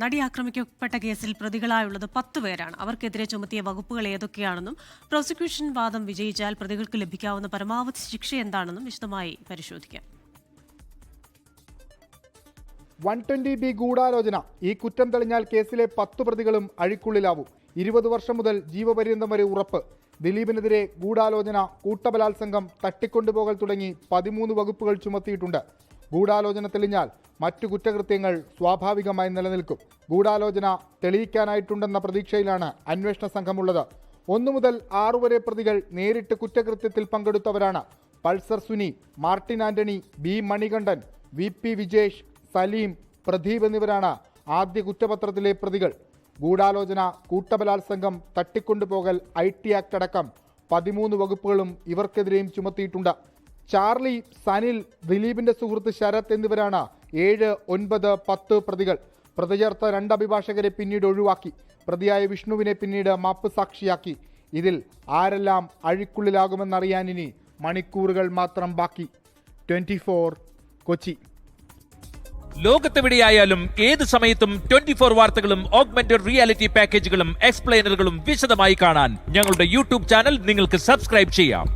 നടി ആക്രമിക്കപ്പെട്ട കേസിൽ പ്രതികളായുള്ളത് 10 പേരാണ്. അവർക്കെതിരെ ചുമത്തിയ വകുപ്പുകൾ ഏതൊക്കെയാണെന്നും പ്രോസിക്യൂഷൻ വാദം വിജയിച്ചാൽ പ്രതികൾക്ക് ലഭിക്കാവുന്ന പരമാവധി ശിക്ഷ എന്താണെന്നും വിശദമായി പരിശോധിക്കാം. 120B ഗൂഢാലോചന. ഈ കുറ്റം തെളിഞ്ഞാൽ കേസിലെ 10 പ്രതികളും അഴിക്കുള്ളിലാവും. 20 വർഷം മുതൽ ജീവപര്യന്തം വരെ ഉറപ്പ്. ദിലീപിനെതിരെ ഗൂഢാലോചന, കൂട്ടബലാത്സംഗം, തട്ടിക്കൊണ്ടുപോകൽ തുടങ്ങി 13 വകുപ്പുകൾ ചുമത്തിയിട്ടുണ്ട്. ഗൂഢാലോചന തെളിഞ്ഞാൽ മറ്റു കുറ്റകൃത്യങ്ങൾ സ്വാഭാവികമായി നിലനിൽക്കും. ഗൂഢാലോചന തെളിയിക്കാനായിട്ടുണ്ടെന്ന പ്രതീക്ഷയിലാണ് അന്വേഷണ സംഘമുള്ളത്. 1 മുതൽ 6 വരെ പ്രതികൾ നേരിട്ട് കുറ്റകൃത്യത്തിൽ പങ്കെടുത്തവരാണ്. Pulsar Suni, Martin Antony, B Manikandan, VP Vijesh, Saleem, Pradeep എന്നിവരാണ് ആദ്യ കുറ്റപത്രത്തിലെ പ്രതികൾ. ഗൂഢാലോചന, കൂട്ടബലാത്സംഗം, തട്ടിക്കൊണ്ടുപോകൽ, IT ആക്ട് അടക്കം 13 വകുപ്പുകളും ഇവർക്കെതിരെയും ചുമത്തിയിട്ടുണ്ട്. ചാർലി, സനിൽ, ദിലീപിന്റെ സുഹൃത്ത് ശരത് എന്നിവരാണ് 7, 9, 10 പ്രതികൾ. പ്രതി ചേർത്ത 2 അഭിഭാഷകരെ പിന്നീട് ഒഴിവാക്കി. പ്രതിയായ വിഷ്ണുവിനെ പിന്നീട് മാപ്പ് സാക്ഷിയാക്കി. ഇതിൽ ആരെല്ലാം അഴിക്കുള്ളിലാകുമെന്നറിയാൻ ഇനി മണിക്കൂറുകൾ മാത്രം ബാക്കി. 24 കൊച്ചി. ലോകത്തെവിടെയായാലും ഏത് സമയത്തും 24 വാർത്തകളും ഓഗ്മെന്റഡ് റിയാലിറ്റി പാക്കേജുകളും എക്സ്പ്ലെയിനറുകളും വിശദമായി കാണാൻ ഞങ്ങളുടെ YouTube ചാനൽ നിങ്ങൾക്ക് സബ്സ്ക്രൈബ് ചെയ്യാം.